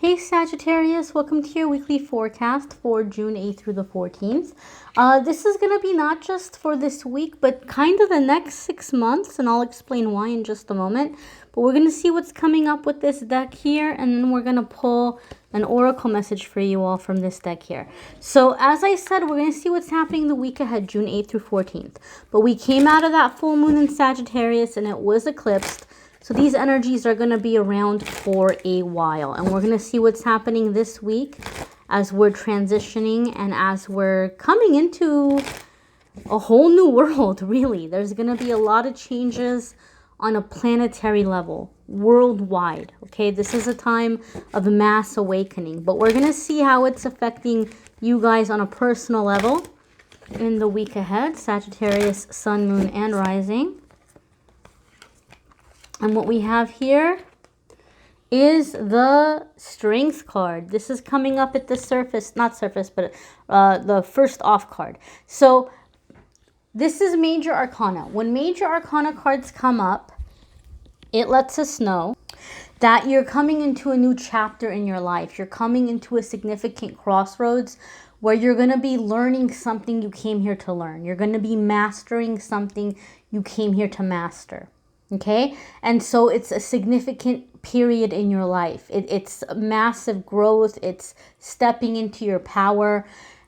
Hey Sagittarius, welcome to your weekly forecast for June 8th through the 14th. This is going to be not just for this week, but kind of the next 6 months, and I'll explain why in just a moment. But we're going to see what's coming up with this deck here, and then we're going to pull an oracle message for you all from this deck here. So as I said, we're going to see what's happening the week ahead, June 8th through 14th. But we came out of that full moon in Sagittarius, and it was eclipsed. So these energies are going to be around for a while. And we're going to see what's happening this week as we're transitioning and as we're coming into a whole new world, really. There's going to be a lot of changes on a planetary level, worldwide. Okay, this is a time of mass awakening. But we're going to see how it's affecting you guys on a personal level in the week ahead. Sagittarius, Sun, Moon, and Rising. And what we have here is the Strength card. This is coming up at the surface, not surface, but the first off card. So this is Major Arcana. When Major Arcana cards come up, it lets us know that you're coming into a new chapter in your life. You're coming into a significant crossroads where you're going to be learning something you came here to learn. You're going to be mastering something you came here to master. Okay, and so it's a significant period in your life. It's massive growth. It's stepping into your power.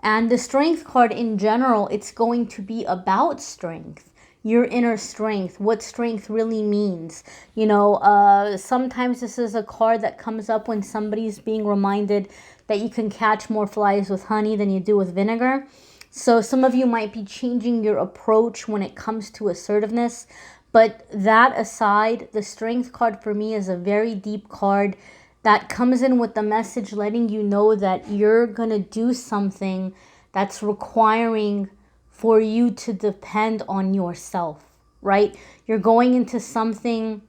And the Strength card in general, it's going to be about strength, your inner strength, what strength really means. You know, sometimes this is a card that comes up when somebody's being reminded that you can catch more flies with honey than you do with vinegar. So some of you might be changing your approach when it comes to assertiveness. But that aside, the Strength card for me is a very deep card that comes in with the message letting you know that you're going to do something that's requiring for you to depend on yourself, right? You're going into something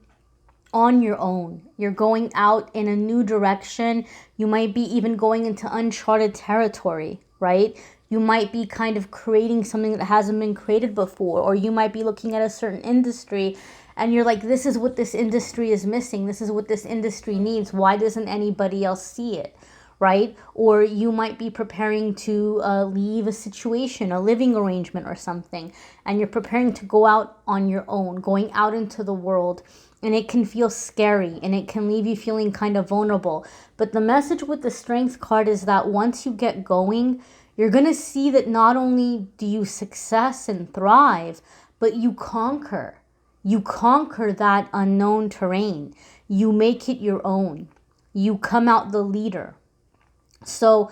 on your own. You're going out in a new direction. You might be even going into uncharted territory, right? You might be kind of creating something that hasn't been created before, or you might be looking at a certain industry and you're like, this is what this industry is missing. This is what this industry needs. Why doesn't anybody else see it, right? Or you might be preparing to leave a situation, a living arrangement or something, and you're preparing to go out on your own, going out into the world. And it can feel scary and it can leave you feeling kind of vulnerable. But the message with the Strength card is that once you get going, you're going to see that not only do you success and thrive, but you conquer. You conquer that unknown terrain. You make it your own. You come out the leader. So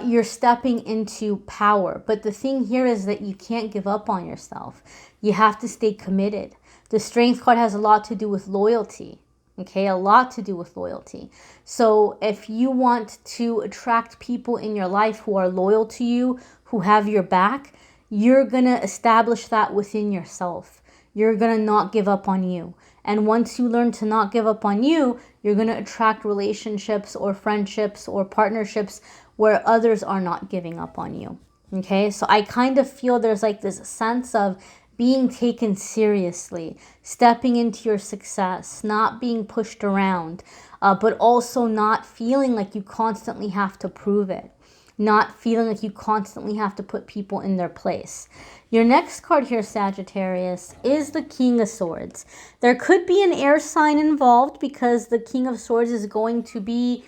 you're stepping into power. But the thing here is that you can't give up on yourself. You have to stay committed. The Strength card has a lot to do with loyalty. Okay, a lot to do with loyalty. So if you want to attract people in your life who are loyal to you, who have your back, you're going to establish that within yourself. You're going to not give up on you. And once you learn to not give up on you, you're going to attract relationships or friendships or partnerships where others are not giving up on you. Okay, so I kind of feel there's like this sense of being taken seriously, stepping into your success, not being pushed around, but also not feeling like you constantly have to prove it, not feeling like you constantly have to put people in their place. Your next card here, Sagittarius, is the King of Swords. There could be an air sign involved because the King of Swords is going to be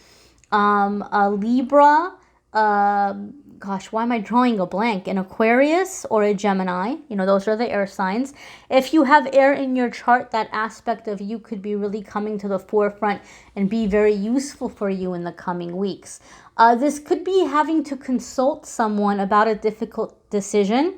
a Libra, gosh, why am I drawing a blank? An Aquarius or a Gemini. You know, those are the air signs. If you have air in your chart, that aspect of you could be really coming to the forefront and be very useful for you in the coming weeks. This could be having to consult someone about a difficult decision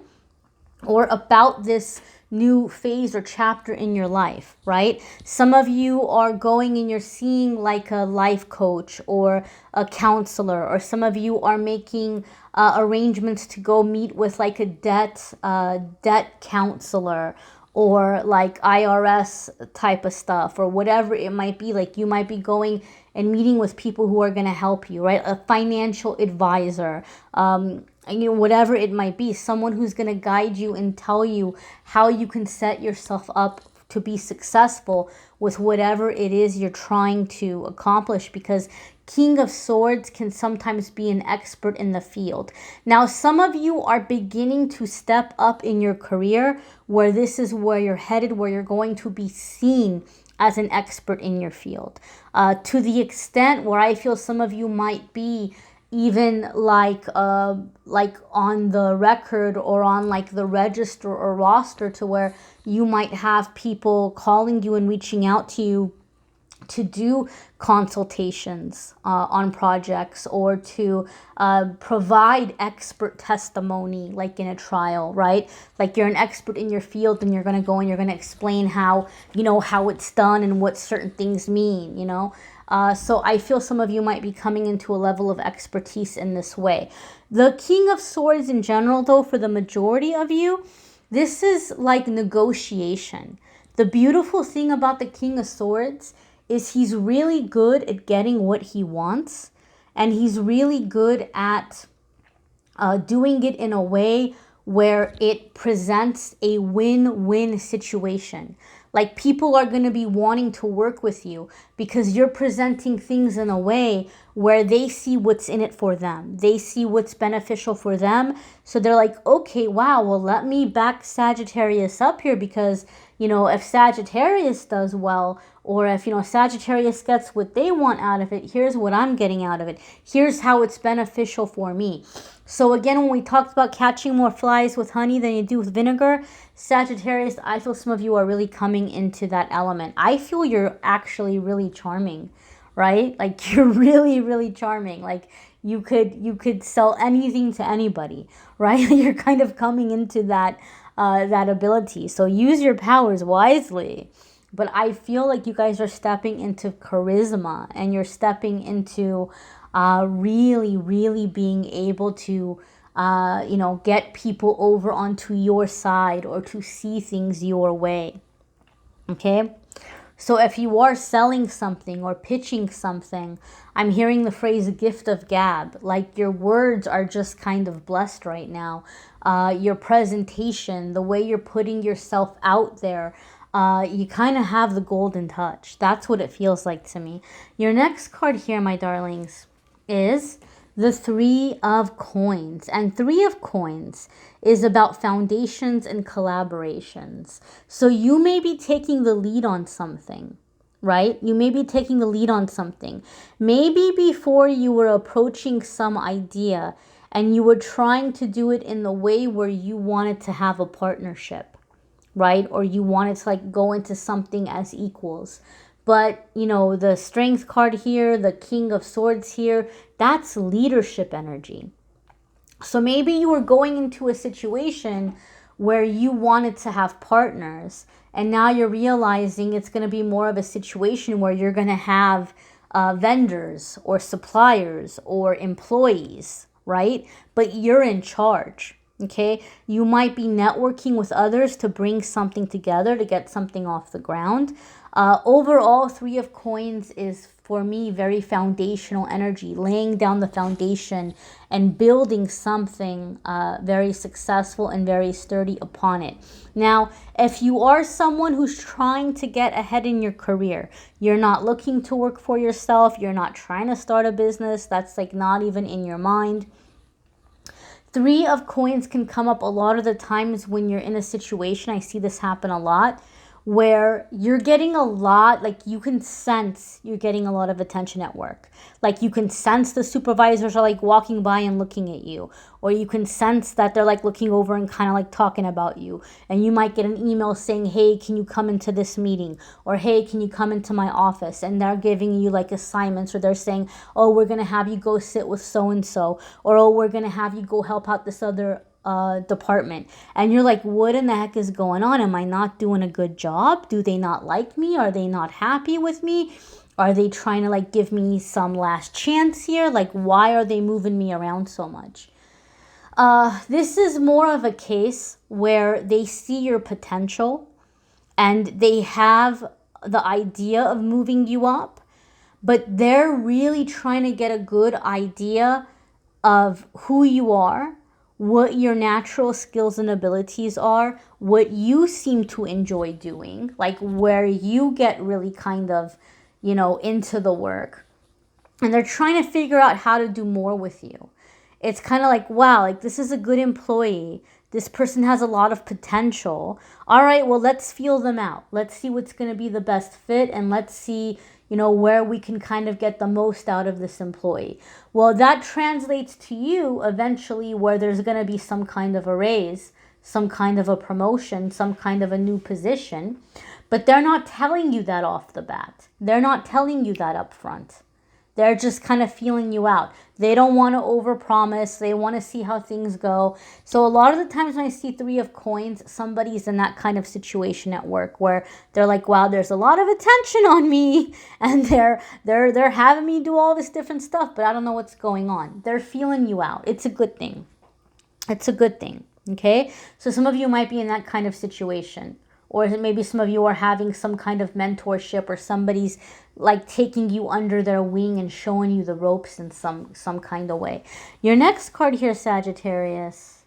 or about this new phase or chapter in your life, right? Some of you are going and you're seeing like a life coach or a counselor, or some of you are making arrangements to go meet with like a debt counselor or like IRS type of stuff or whatever it might be. Like you might be going and meeting with people who are going to help you, right? A financial advisor, you know, whatever it might be, someone who's going to guide you and tell you how you can set yourself up to be successful with whatever it is you're trying to accomplish, because King of Swords can sometimes be an expert in the field. Now, some of you are beginning to step up in your career where this is where you're headed, where you're going to be seen as an expert in your field. To the extent where I feel some of you might be even like on the record or on like the register or roster, to where you might have people calling you and reaching out to you to do consultations on projects, or to provide expert testimony, like in a trial, right? Like you're an expert in your field and you're going to go and you're going to explain how, you know, how it's done and what certain things mean, you know? So I feel some of you might be coming into a level of expertise in this way. The King of Swords in general, though, for the majority of you, this is like negotiation. The beautiful thing about the King of Swords is he's really good at getting what he wants, and he's really good at doing it in a way where it presents a win-win situation. Like people are going to be wanting to work with you because you're presenting things in a way where they see what's in it for them. They see what's beneficial for them. So they're like, okay, wow, well, let me back Sagittarius up here, because, you know, if Sagittarius does well, or if, you know, Sagittarius gets what they want out of it, here's what I'm getting out of it. Here's how it's beneficial for me. So again, when we talked about catching more flies with honey than you do with vinegar, Sagittarius, I feel some of you are really coming into that element. I feel you're actually really charming, right? Like you're really, really charming. Like you could sell anything to anybody, right? You're kind of coming into that ability. So use your powers wisely. But I feel like you guys are stepping into charisma, and you're stepping into really, really being able to, you know, get people over onto your side, or to see things your way. Okay? So if you are selling something or pitching something, I'm hearing the phrase gift of gab. Like your words are just kind of blessed right now. Your presentation, the way you're putting yourself out there, you kind of have the golden touch. That's what it feels like to me. Your next card here, my darlings, is the Three of Coins. And Three of Coins is about foundations and collaborations. So you may be taking the lead on something, right? You may be taking the lead on something. Maybe before you were approaching some idea and you were trying to do it in the way where you wanted to have a partnership, right? Or you wanted to like go into something as equals. But, you know, the Strength card here, the King of Swords here, that's leadership energy. So maybe you were going into a situation where you wanted to have partners, and now you're realizing it's going to be more of a situation where you're going to have vendors or suppliers or employees, right? But you're in charge. Okay, you might be networking with others to bring something together, to get something off the ground. Overall, Three of Coins is, for me, very foundational energy, laying down the foundation and building something very successful and very sturdy upon it. Now, if you are someone who's trying to get ahead in your career, you're not looking to work for yourself, you're not trying to start a business, that's like not even in your mind. Three of Coins can come up a lot of the times when you're in a situation. I see this happen a lot, where you're getting a lot, like you can sense you're getting a lot of attention at work. Like you can sense the supervisors are like walking by and looking at you, or you can sense that they're like looking over and kind of like talking about you. And you might get an email saying, hey, can you come into this meeting? Or hey, can you come into my office? And they're giving you like assignments, or they're saying, oh, we're going to have you go sit with so-and-so, or oh, we're going to have you go help out this other department. And you're like, what in the heck is going on? Am I not doing a good job? Do they not like me? Are they not happy with me? Are they trying to like give me some last chance here? Like, why are they moving me around so much? This is more of a case where they see your potential and they have the idea of moving you up, but they're really trying to get a good idea of who you are, what your natural skills and abilities are, what you seem to enjoy doing, like where you get really kind of, you know, into the work. And they're trying to figure out how to do more with you. It's kind of like, wow, like this is a good employee. This person has a lot of potential. All right, well, let's feel them out. Let's see what's going to be the best fit, and let's see, you know, where we can kind of get the most out of this employee. Well, that translates to you eventually where there's going to be some kind of a raise, some kind of a promotion, some kind of a new position. But they're not telling you that off the bat. They're not telling you that up front. They're just kind of feeling you out. They don't want to overpromise. They want to see how things go. So a lot of the times when I see 3 of coins, somebody's in that kind of situation at work where they're like, wow, there's a lot of attention on me, and they're having me do all this different stuff, but I don't know what's going on. They're feeling you out. It's a good thing. It's a good thing. Okay? So some of you might be in that kind of situation. Or maybe some of you are having some kind of mentorship, or somebody's like taking you under their wing and showing you the ropes in some kind of way. Your next card here, Sagittarius,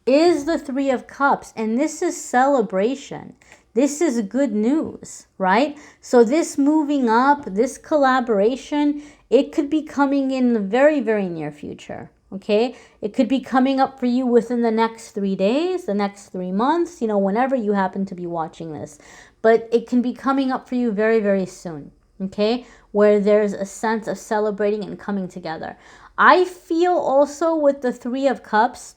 is the 3 of Cups. And this is celebration. This is good news, right? So this moving up, this collaboration, it could be coming in the very, very near future. Okay, it could be coming up for you within the next 3 days, the next 3 months, you know, whenever you happen to be watching this. But it can be coming up for you very, very soon. Okay, where there's a sense of celebrating and coming together. I feel also with the 3 of Cups,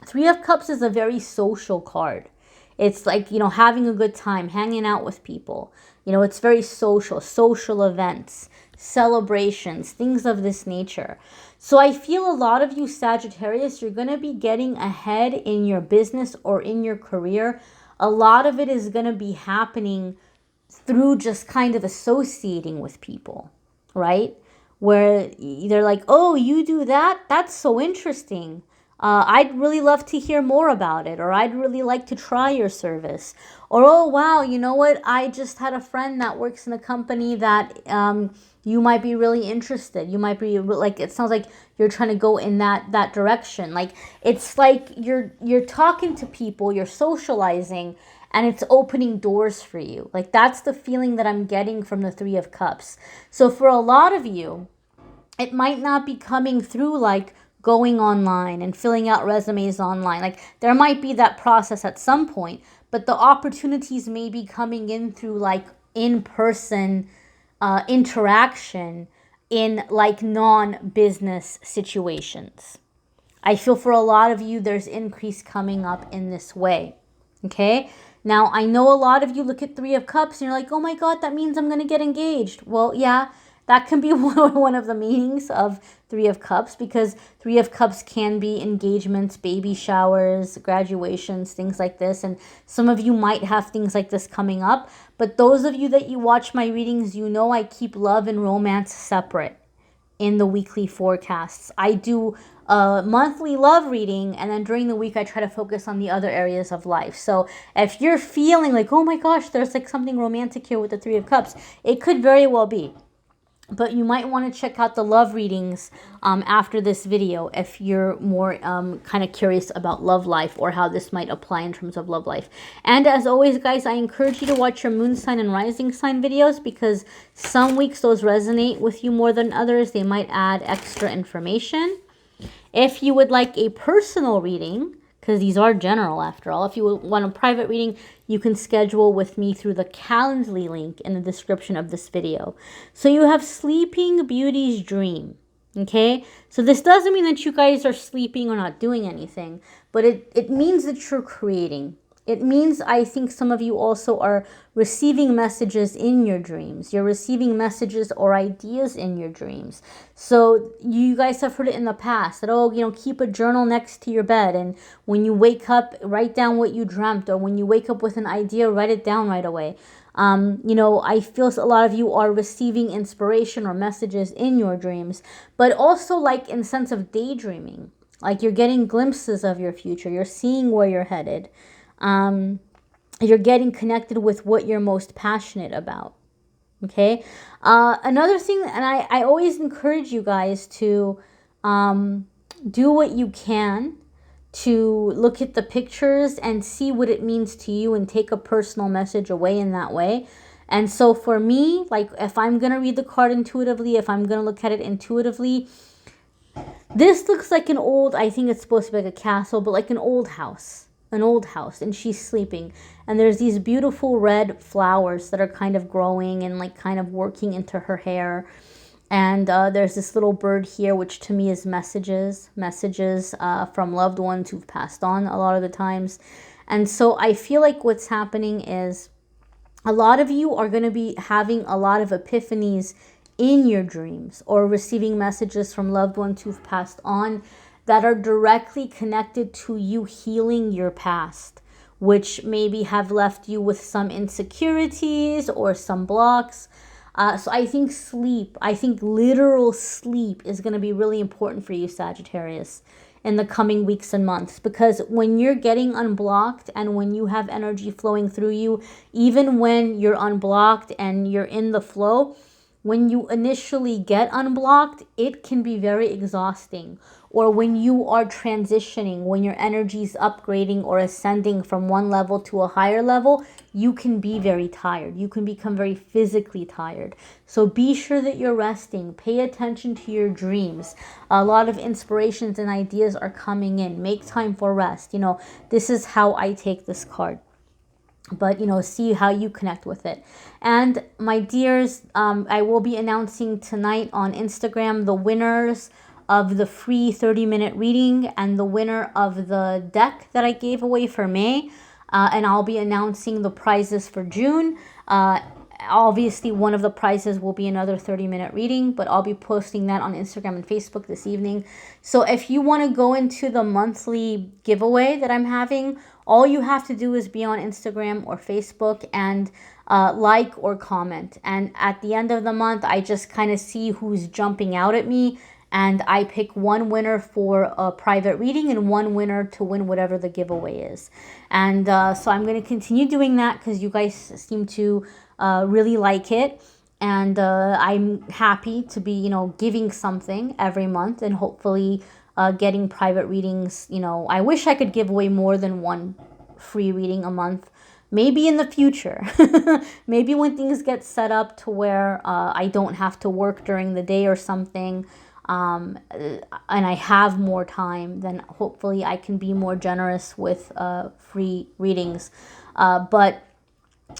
3 of Cups is a very social card. It's like, you know, having a good time, hanging out with people. You know, it's very social events, celebrations, things of this nature. So I feel a lot of you Sagittarius, you're going to be getting ahead in your business or in your career. A lot of it is going to be happening through just kind of associating with people, right? Where they're like, oh, you do that? That's so interesting. I'd really love to hear more about it, or I'd really like to try your service. Or, oh, wow, you know what? I just had a friend that works in a company that you might be really interested. You might be like, it sounds like you're trying to go in that direction. Like, it's like you're talking to people, you're socializing, and it's opening doors for you. Like, that's the feeling that I'm getting from the 3 of Cups. So for a lot of you, it might not be coming through like going online and filling out resumes online. Like, there might be that process at some point, but the opportunities may be coming in through like in-person interaction in like non-business situations. I feel for a lot of you, there's increase coming up in this way. Okay. Now, I know a lot of you look at 3 of Cups and you're like, oh my God, that means I'm going to get engaged. Well, yeah, that can be one of the meanings of 3 of Cups, because 3 of Cups can be engagements, baby showers, graduations, things like this. And some of you might have things like this coming up. But those of you that you watch my readings, you know I keep love and romance separate in the weekly forecasts. I do a monthly love reading, and then during the week I try to focus on the other areas of life. So if you're feeling like, oh my gosh, there's like something romantic here with the 3 of Cups, it could very well be. But you might want to check out the love readings after this video if you're more kind of curious about love life, or how this might apply in terms of love life. And as always, guys, I encourage you to watch your moon sign and rising sign videos, because some weeks those resonate with you more than others. They might add extra information. If you would like a personal reading, because these are general after all, if you want a private reading, you can schedule with me through the Calendly link in the description of this video. So you have Sleeping Beauty's Dream. Okay, so this doesn't mean that you guys are sleeping or not doing anything, but it means that you're creating. It means, I think some of you also are receiving messages in your dreams. You're receiving messages or ideas in your dreams. So you guys have heard it in the past that, oh, you know, keep a journal next to your bed. And when you wake up, write down what you dreamt. Or when you wake up with an idea, write it down right away. You know, I feel a lot of you are receiving inspiration or messages in your dreams. But also like in sense of daydreaming. Like you're getting glimpses of your future. You're seeing where you're headed. You're getting connected with what you're most passionate about. Okay. Another thing, and I always encourage you guys to do what you can to look at the pictures and see what it means to you and take a personal message away in that way. And so for me, like if I'm going to read the card intuitively, if I'm going to look at it intuitively, this looks like an old, I think it's supposed to be like a castle, but like an old house. An old house, and she's sleeping. And there's these beautiful red flowers that are kind of growing and like kind of working into her hair. And there's this little bird here, which to me is messages from loved ones who've passed on a lot of the times. And so I feel like what's happening is a lot of you are going to be having a lot of epiphanies in your dreams or receiving messages from loved ones who've passed on that are directly connected to you healing your past, which maybe have left you with some insecurities or some blocks. So I think sleep, I think literal sleep is going to be really important for you, Sagittarius, in the coming weeks and months. Because when you're getting unblocked and when you have energy flowing through you, even when you're unblocked and you're in the flow, when you initially get unblocked, it can be very exhausting. Or when you are transitioning, when your energy is upgrading or ascending from one level to a higher level, you can be very tired. You can become very physically tired. So be sure that you're resting. Pay attention to your dreams. A lot of inspirations and ideas are coming in. Make time for rest. You know, this is how I take this card. But, you know, see how you connect with it. And my dears, I will be announcing tonight on Instagram the winners of the free 30-minute reading and the winner of the deck that I gave away for May. And I'll be announcing the prizes for June. Obviously, one of the prizes will be another 30-minute reading, but I'll be posting that on Instagram and Facebook this evening. So if you want to go into the monthly giveaway that I'm having, all you have to do is be on Instagram or Facebook and like or comment. And at the end of the month, I just kind of see who's jumping out at me. And I pick one winner for a private reading and one winner to win whatever the giveaway is. And so I'm going to continue doing that because you guys seem to really like it. And I'm happy to be, you know, giving something every month and hopefully getting private readings. You know, I wish I could give away more than one free reading a month. Maybe in the future. Maybe when things get set up to where I don't have to work during the day or something. And I have more time, then hopefully I can be more generous with free readings. But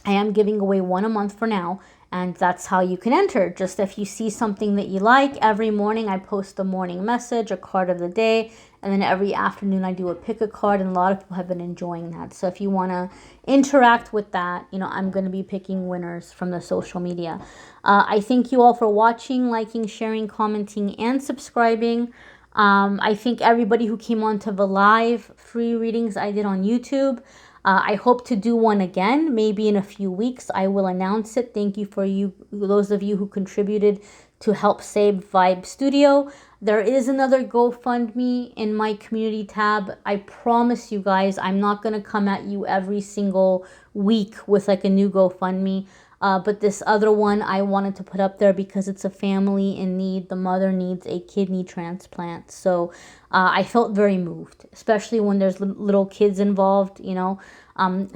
I am giving away one a month for now, and that's how you can enter. Just if you see something that you like, every morning I post a morning message, a card of the day, and then every afternoon I do a pick a card, and a lot of people have been enjoying that. So if you want to interact with that, you know, I'm going to be picking winners from the social media. I thank you all for watching, liking, sharing, commenting, and subscribing. I thank everybody who came on to the live free readings I did on YouTube. I hope to do one again, maybe in a few weeks. I will announce it. Thank you for those of you who contributed to help save Vibe Studio. There is another GoFundMe in my community tab. I promise you guys, I'm not going to come at you every single week with like a new GoFundMe. But this other one I wanted to put up there because it's a family in need. The mother needs a kidney transplant. So I felt very moved, especially when there's little kids involved, you know.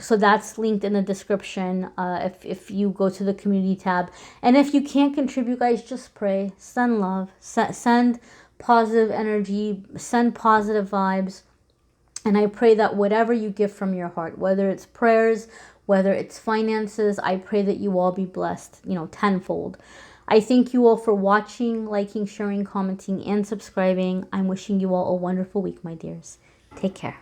So that's linked in the description if you go to the community tab. And if you can't contribute, guys, just pray. Send love. Send positive energy. Send positive vibes. And I pray that whatever you give from your heart, whether it's prayers, whether it's finances, I pray that you all be blessed, you know, tenfold. I thank you all for watching, liking, sharing, commenting, and subscribing. I'm wishing you all a wonderful week, my dears. Take care.